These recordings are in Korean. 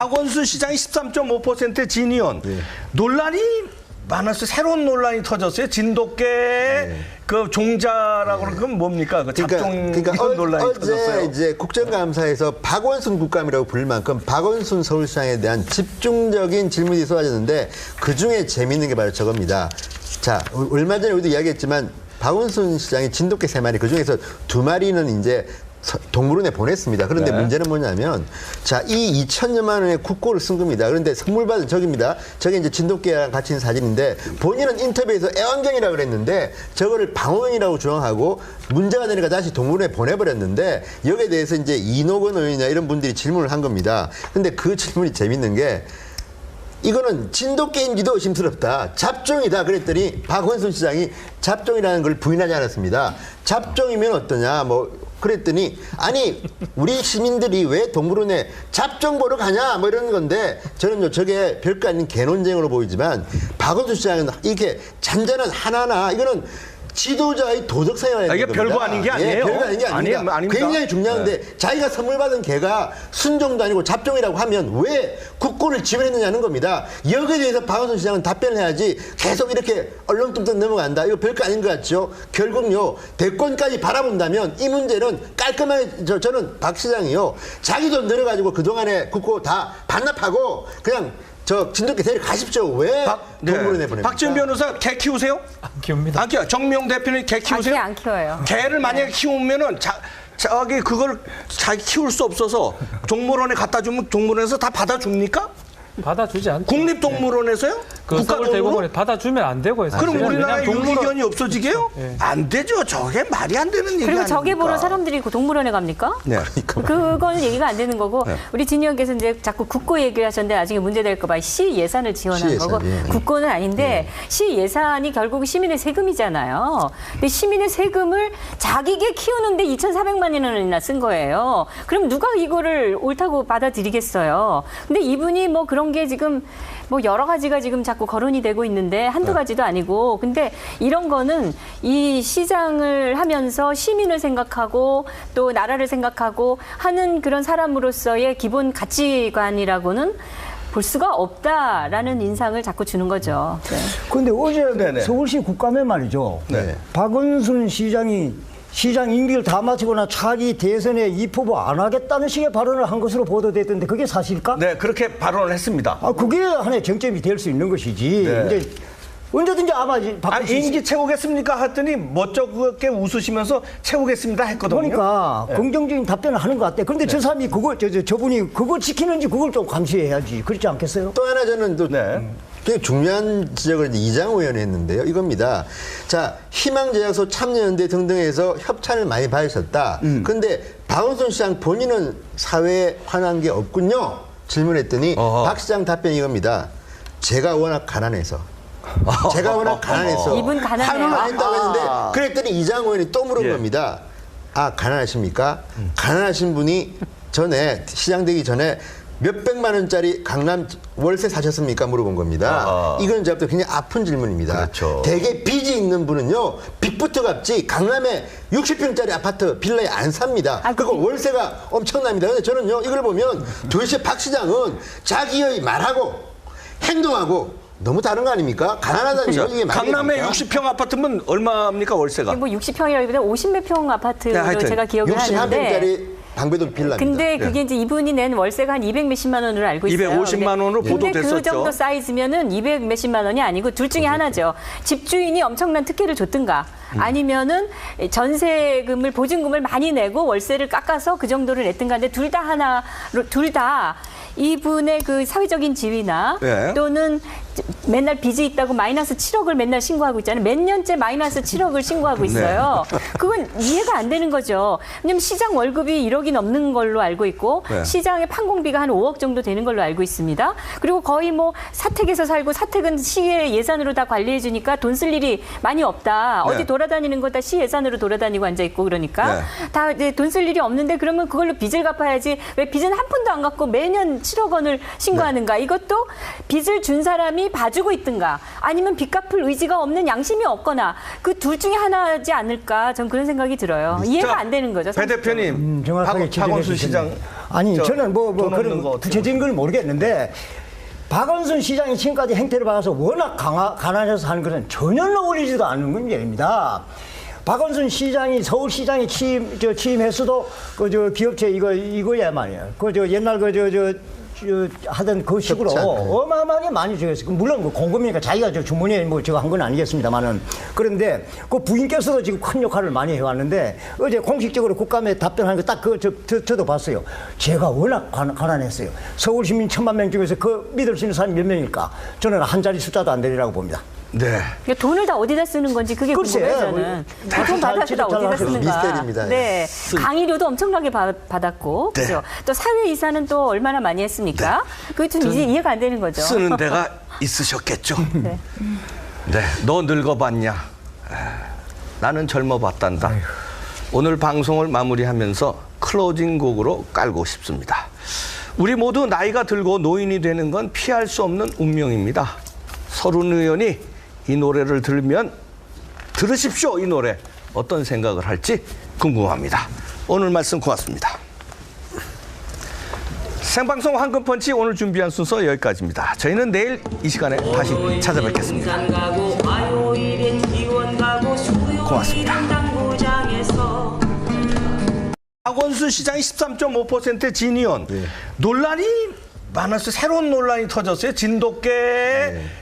박원순 시장이 13.5% 진의원. 네. 논란이 많았어요. 새로운 논란이 터졌어요. 진돗개 그 종자라고 그러는 건 뭡니까? 그 잡종 논란이 터졌어요. 어제 이제 국정감사에서 박원순 국감이라고 부를 만큼 박원순 서울시장에 대한 집중적인 질문이 쏟아졌는데 그중에 재미있는 게 바로 저겁니다. 자, 얼마 전에 우리도 이야기했지만 박원순 시장이 진돗개 3마리 그중에서 2마리는 이제 동물원에 보냈습니다. 그런데 문제는 뭐냐면, 자, 이 2천여만 원의 국고를 쓴 겁니다. 그런데 선물 받은 저깁니다. 저게 이제 진돗개랑 같이 있는 사진인데, 본인은 인터뷰에서 애완견이라고 그랬는데, 저거를 방어견이라고 주장하고, 문제가 되니까 다시 동물원에 보내버렸는데, 여기에 대해서 이제 이노건 의원이나 이런 분들이 질문을 한 겁니다. 근데 그 질문이 재밌는 게, 이거는 진돗개인지도 의심스럽다. 잡종이다. 그랬더니 박원순 시장이 잡종이라는 걸 부인하지 않았습니다. 잡종이면 어떠냐, 그랬더니 아니 우리 시민들이 왜 동물원에 잡종 보러 가냐 뭐 이런 건데 저는요 저게 별거 아닌 개논쟁으로 보이지만 박원순 시장은 이렇게 잔잔한 하나하나 이거는 지도자의 도덕 생활이 이게 별거 아닌 게 아니에요. 별거 아닌 게 아닙니다. 아닙니다. 굉장히 중요한데 자기가 선물 받은 개가 순종도 아니고 잡종이라고 하면 왜 국고를 지원했느냐는 겁니다. 여기에 대해서 박원순 시장은 답변을 해야지 계속 이렇게 얼렁뚱땅 넘어간다. 이거 별거 아닌 것 같죠. 결국요 대권까지 바라본다면 이 문제는 깔끔하게 저는 박 시장이요 자기 돈 들어가지고 그동안에 국고 다 반납하고 그냥 저 진돗개 데려가십시오. 왜 동물원에 보냅니까? 박지원 변호사 개 키우세요? 안 키웁니다. 안 키워. 정명 대표님 개 키우세요? 안 키워요. 개를 만약에 키우면은 자기 그걸 자기 키울 수 없어서 동물원에 갖다 주면 동물원에서 다 받아줍니까? 받아주지 않죠. 국립동물원에서요? 그 서울대공원에 받아주면 안 되고요. 그럼 우리나라의 유기견이 없어지게요? 네. 안 되죠. 저게 말이 안 되는 얘기 그리고 아닙니까? 저게 보러 사람들이 동물원에 갑니까? 네. 그거는 얘기가 안 되는 거고 네. 우리 진 의원께서 이제 자꾸 국고 얘기를 하셨는데 나중에 문제될까 봐 시 예산을 지원한 거고 국고는 아닌데 시 예산이 결국 시민의 세금이잖아요. 근데 시민의 세금을 자기게 키우는데 2,400만 원이나 쓴 거예요. 그럼 누가 이거를 옳다고 받아들이겠어요. 근데 이분이 뭐 그런 게 지금 뭐 여러 가지가 지금 자꾸 거론이 되고 있는데 한두 가지도 아니고 근데 이런 거는 이 시장을 하면서 시민을 생각하고 또 나라를 생각하고 하는 그런 사람으로서의 기본 가치관이라고는 볼 수가 없다라는 인상을 자꾸 주는 거죠. 그런데 어제 네네. 서울시 국감에 말이죠. 네. 박원순 시장이 시장 임기를 다 마치거나 차기 대선에 입후보 안 하겠다는 식의 발언을 한 것으로 보도됐던데 그게 사실일까? 네, 그렇게 발언을 했습니다. 그게 하나의 정점이 될 수 있는 것이지. 네. 이제 언제든지 아마 임기 채우겠습니까? 했더니 멋쩍게 웃으시면서 채우겠습니다 했거든요. 그러니까 네. 긍정적인 답변을 하는 것 같아. 그런데 저 사람이 저분이 그걸 지키는지 그걸 좀 감시해야지. 그렇지 않겠어요? 또 하나 저는 또 굉장히 중요한 지적을 이장우 의원이 했는데요. 이겁니다. 자, 희망제약소 참여연대 등등에서 협찬을 많이 받으셨다. 그런데 박원순 시장 본인은 사회에 관한 게 없군요. 질문했더니 박 시장 답변이 이겁니다. 제가 워낙 가난해서. 이분 가난해요. 환원을 안 했다고 했는데 그랬더니 이장우 의원이 또 물은 겁니다. 가난하십니까? 가난하신 분이 전에 시장 되기 전에 몇백만 원짜리 강남 월세 사셨습니까? 물어본 겁니다. 이건 저부터 굉장히 아픈 질문입니다. 그렇죠. 대개 빚이 있는 분은요. 빚부터 갚지 강남에 60평짜리 아파트 빌라에 안 삽니다. 그거 월세가 엄청납니다. 근데 저는요. 이걸 보면 도대체 박 시장은 자기의 말하고 행동하고 너무 다른 거 아닙니까? 가난하다는 거 이게 말이 강남에 됩니까? 60평 아파트면 얼마입니까 월세가? 뭐 60평이라기보다 50몇 평 아파트로 하여튼 제가 기억을 하는데 61평짜리 방배동 빌라입니다. 근데 그게 이제 이분이 낸 월세가 한 200 몇십만 원으로 알고 있어요. 250만 원으로 근데 보도됐었죠. 그 정도 사이즈면은 200 몇십만 원이 아니고 둘 중에 하나죠. 집주인이 엄청난 특혜를 줬든가 아니면은 전세금을 보증금을 많이 내고 월세를 깎아서 그 정도를 냈든가. 근데 둘 다 이분의 그 사회적인 지위나 또는 맨날 빚이 있다고 마이너스 7억을 맨날 신고하고 있잖아요. 몇 년째 마이너스 7억을 신고하고 있어요. 그건 이해가 안 되는 거죠. 왜냐하면 시장 월급이 1억이 넘는 걸로 알고 있고 시장의 판공비가 한 5억 정도 되는 걸로 알고 있습니다. 그리고 거의 뭐 사택에서 살고 사택은 시의 예산으로 다 관리해 주니까 돈 쓸 일이 많이 없다. 어디 돌아다니는 거 다 시 예산으로 돌아다니고 앉아 있고 그러니까 다 이제 돈 쓸 일이 없는데 그러면 그걸로 빚을 갚아야지. 왜 빚은 한 푼도 안 갚고 매년 7억 원을 신고하는가? 이것도 빚을 준 사람이 봐주고 있든가 아니면 빚 갚을 의지가 없는 양심이 없거나 그 둘 중에 하나지 않을까 전 그런 생각이 들어요. 이해가 안 되는 거죠. 배 대표님, 정확하게 박원순 지적해 시장 아니 저는 뭐 돈 없는 그런 거 어떻게 구체적인 걸 모르겠는데 박원순 시장이 지금까지 행태를 봐서 워낙 가난해서 하는 것은 전혀 어울리지도 않는 문제입니다. 박원순 시장이 서울시장에 취임했어도 그 기업체 이거야 말이에요. 옛날 하던 그 식으로 협찬. 어마어마하게 많이 저였어요. 물론 그 공금이니까 자기가 주머니에 뭐 저거 한 건 아니겠습니다만은 그런데 그 부인께서도 지금 큰 역할을 많이 해왔는데 어제 공식적으로 국감에 답변하는 거 딱 저도 봤어요. 제가 워낙 가난했어요. 서울 시민 1,000만 명 중에서 그 믿을 수 있는 사람이 몇 명일까? 저는 한 자리 숫자도 안 되리라고 봅니다. 네. 그러니까 돈을 다 어디다 쓰는 건지 그게 글쎄, 궁금해요, 저는. 돈 받아서 다 어디다 쓰는가. 미스터리입니다. 네. 강의료도 엄청나게 받았고. 네. 그죠? 또 사회 이사는 또 얼마나 많이 했습니까? 그게 좀 이제 이해가 안 되는 거죠. 쓰는 데가 있으셨겠죠. 네. 네, 너 늙어봤냐? 나는 젊어봤단다. 오늘 방송을 마무리하면서 클로징 곡으로 깔고 싶습니다. 우리 모두 나이가 들고 노인이 되는 건 피할 수 없는 운명입니다. 서른 의원이 이 노래를 들으면 들으십시오. 이 노래 어떤 생각을 할지 궁금합니다. 오늘 말씀 고맙습니다. 생방송 황금펀치 오늘 준비한 순서 여기까지입니다. 저희는 내일 이 시간에 다시 찾아뵙겠습니다. 고맙습니다. 박원순 시장이 13.5% 진의원 논란이 많았어요. 새로운 논란이 터졌어요. 진돗개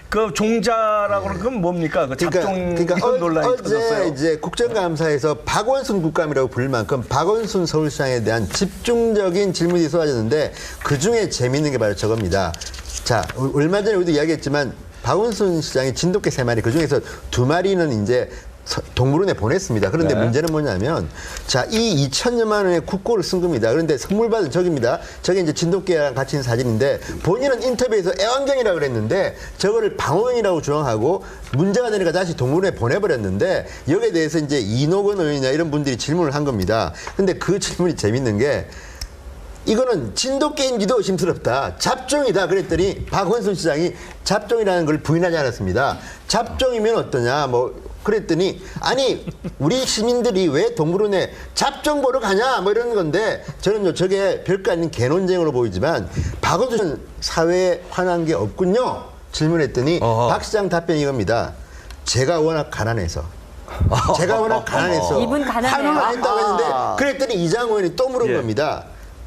그 종자라고 그러면 뭡니까? 그 잡종 논란이 어제 터졌어요. 이제 국정감사에서 박원순 국감이라고 부를 만큼 박원순 서울시장에 대한 집중적인 질문이 쏟아졌는데 그 중에 재미있는 게 바로 저겁니다. 자, 얼마 전에 우리도 이야기했지만 박원순 시장이 진돗개 3마리 그 중에서 2마리는 이제 동물원에 보냈습니다. 그런데 네. 문제는 뭐냐면, 자, 이 2천여만 원의 국고를 쓴 겁니다. 그런데 선물 받은 저깁니다. 저게 이제 진돗개랑 같이 있는 사진인데, 본인은 인터뷰에서 애완견이라고 그랬는데, 저거를 방어견이라고 주장하고, 문제가 되니까 다시 동물원에 보내버렸는데, 여기에 대해서 이제 이노건 의원이나 이런 분들이 질문을 한 겁니다. 근데 그 질문이 재밌는 게, 이거는 진돗개인지도 의심스럽다. 잡종이다. 그랬더니 박원순 시장이 잡종이라는 걸 부인하지 않았습니다. 잡종이면 어떠냐. 그랬더니 아니 우리 시민들이 왜 동물원에 잡종 보러 가냐 뭐 이런 건데 저는요 저게 별거 아닌 개논쟁으로 보이지만 박원순 사회에 화난 게 없군요. 질문했더니 박 시장 답변이 이겁니다. 제가 워낙 가난해서 이분 가난해요. 화는 안 했다고 했는데 그랬더니 이장호 의원이 또 물은 겁니다.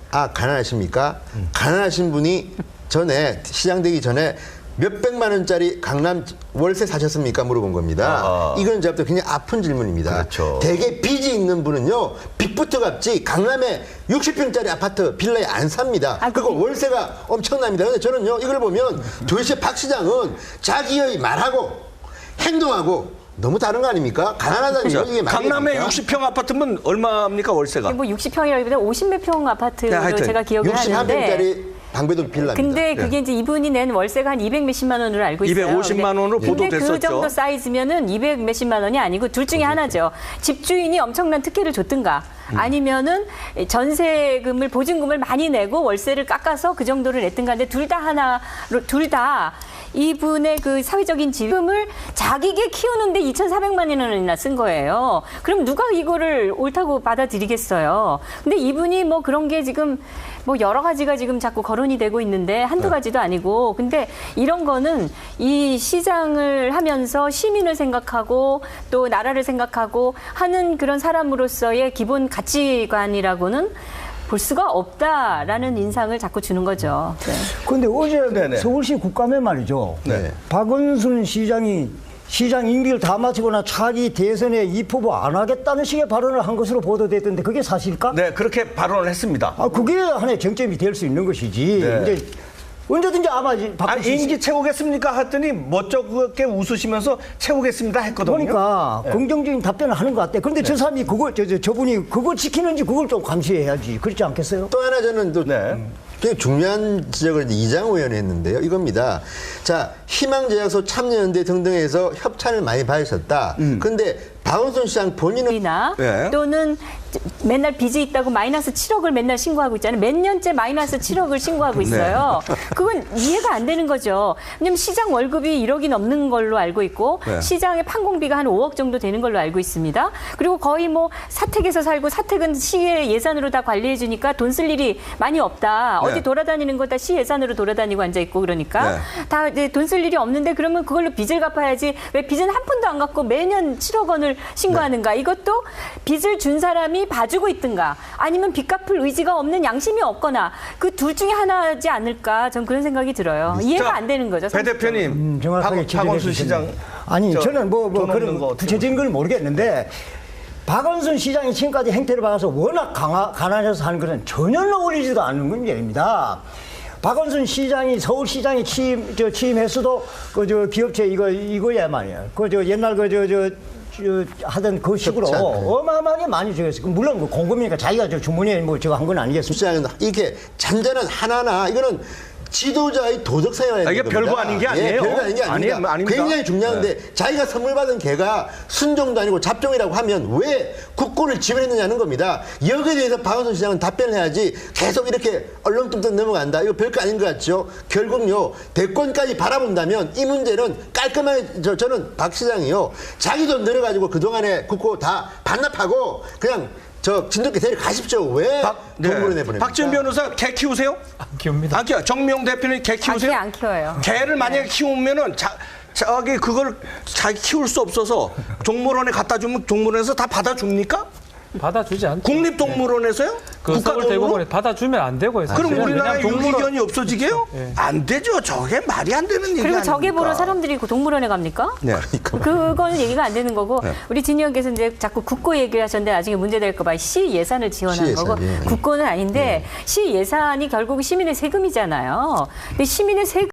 아 가난하십니까? 가난하신 분이 전에 시장 되기 전에 몇백만 원짜리 강남 월세 사셨습니까? 물어본 겁니다. 이건 제가 볼 때 굉장히 아픈 질문입니다. 그렇죠. 대개 빚이 있는 분은요. 빚부터 갚지 강남에 60평짜리 아파트 빌라에 안 삽니다. 그리고 월세가 엄청납니다. 근데 저는요. 이걸 보면 도대체 박 시장은 자기의 말하고 행동하고 너무 다른 거 아닙니까? 가난하다는 이게 강남에 60평 아파트면 얼마입니까 월세가? 뭐 60평이라기보다 50몇 평 아파트로 하여튼 제가 기억을 하는데 61평짜리 방배동 빌라입니다. 근데 그게 이제 이분이 낸 월세가 한 200 몇십만 원으로 알고 있어요. 250만 원으로 근데 보도됐었죠. 그 정도 사이즈면은 200 몇십만 원이 아니고 둘 중에 하나죠. 집주인이 엄청난 특혜를 줬든가 아니면은 전세금을 보증금을 많이 내고 월세를 깎아서 그 정도를 냈든가. 근데 둘 다 이분의 그 사회적인 지금을 자기게 키우는데 2,400만 원이나 쓴 거예요. 그럼 누가 이거를 옳다고 받아들이겠어요. 근데 이분이 뭐 그런 게 지금 뭐 여러 가지가 지금 자꾸 거론이 되고 있는데 한두 가지도 아니고 근데 이런 거는 이 시장을 하면서 시민을 생각하고 또 나라를 생각하고 하는 그런 사람으로서의 기본 가치관이라고는 볼 수가 없다라는 인상을 자꾸 주는 거죠. 네. 그런데 어제 네네. 서울시 국감에 말이죠. 네. 박원순 시장이 시장 임기를 다 마치거나 차기 대선에 입후보 안 하겠다는 식의 발언을 한 것으로 보도됐던데 그게 사실일까? 네, 그렇게 발언을 했습니다. 그게 하나의 쟁점이 될 수 있는 것이지. 네. 이제 언제든지 아마 임기 채우겠습니까? 했더니 멋쩍게 웃으시면서 채우겠습니다 했거든요. 그러니까 네. 긍정적인 답변을 하는 것 같아. 그런데 저 사람이 저분이 그걸 지키는지 그걸 좀 감시해야지. 그렇지 않겠어요? 또 하나 저는 또 굉장히 중요한 지적을 이장호 의원이 했는데요. 이겁니다. 자, 희망제약소 참여연대 등등에서 협찬을 많이 받으셨다. 그런데 박원순 시장 본인은 이나 네. 또는 맨날 빚이 있다고 마이너스 7억을 맨날 신고하고 있잖아요. 몇 년째 마이너스 7억을 신고하고 있어요. 그건 이해가 안 되는 거죠. 왜냐하면 시장 월급이 1억이 넘는 걸로 알고 있고 시장의 판공비가 한 5억 정도 되는 걸로 알고 있습니다. 그리고 거의 뭐 사택에서 살고 사택은 시의 예산으로 다 관리해 주니까 돈 쓸 일이 많이 없다. 어디 돌아다니는 거 다 시 예산으로 돌아다니고 앉아 있고 그러니까 다 이제 돈 쓸 일이 없는데 그러면 그걸로 빚을 갚아야지 왜 빚은 한 푼도 안 갚고 매년 7억 원을 신고하는가? 이것도 빚을 준 사람이 봐주고 있든가 아니면 빚 갚을 의지가 없는 양심이 없거나 그 둘 중에 하나지 않을까? 전 그런 생각이 들어요. 이해가 안 되는 거죠. 배 대표님, 정확하게 박원순 지적해 시장. 아니 저는 뭐 돈 없는 그런 거 어떻게 구체적인 걸 모르겠는데 박원순 시장이 지금까지 행태를 봐서 워낙 가난해서 하는 것은 전혀 어울리지도 않는 문제입니다. 박원순 시장이 서울시장에 취임했어도 그 기업체 이거야 말이야. 옛날 하던 그 식으로 어마어마하게 많이 주겠어요. 물론 뭐 공금이니까 자기가 주머니에 뭐 저거 한 건 아니겠습니까? 시장은 이렇게 잔잔한 하나나 이거는 지도자의 도덕성을 해야 이게 되는 별거 겁니다. 아닌 게 아니에요. 별거 아닌 게 아닙니다. 아닙니다. 굉장히 중요한데 자기가 선물 받은 개가 순종도 아니고 잡종이라고 하면 왜 국고를 지불했느냐는 겁니다. 여기에 대해서 박원순 시장은 답변을 해야지 계속 이렇게 얼렁뚱땅 넘어간다. 이거 별거 아닌 것 같죠. 결국요 대권까지 바라본다면 이 문제는 깔끔하게 저는 박 시장이요 자기 돈 들여가지고 그동안에 국고 다 반납하고 그냥 진돗개 데려가십시오. 왜 동물원 내보냅니까? 박지원 변호사 개 키우세요? 안 키웁니다. 안 키워. 정명 대표님 개 키우세요? 안 키워요. 개를 만약에 키우면은 자기 그걸 자기 키울 수 없어서 동물원에 갖다 주면 동물원에서 다 받아줍니까? 받아주지 않죠. 국립동물원에서요? 그 서울대공원에 받아주면 안 되고요. 그럼 사실은. 우리나라 왜냐면 동물원- 유기견이 없어지게요? 안 되죠. 저게 말이 안 되는 얘기 그리고 아닙니까? 저게 보러 사람들이 그 동물원에 갑니까? 네. 그거는 얘기가 안 되는 거고 우리 진 의원께서 이제 자꾸 국고 얘기를 하셨는데 나중에 문제될까 봐 시 예산을 지원한 시 예산, 거고 예. 국고는 아닌데 시 예산이 결국 시민의 세금이잖아요. 근데 시민의 세금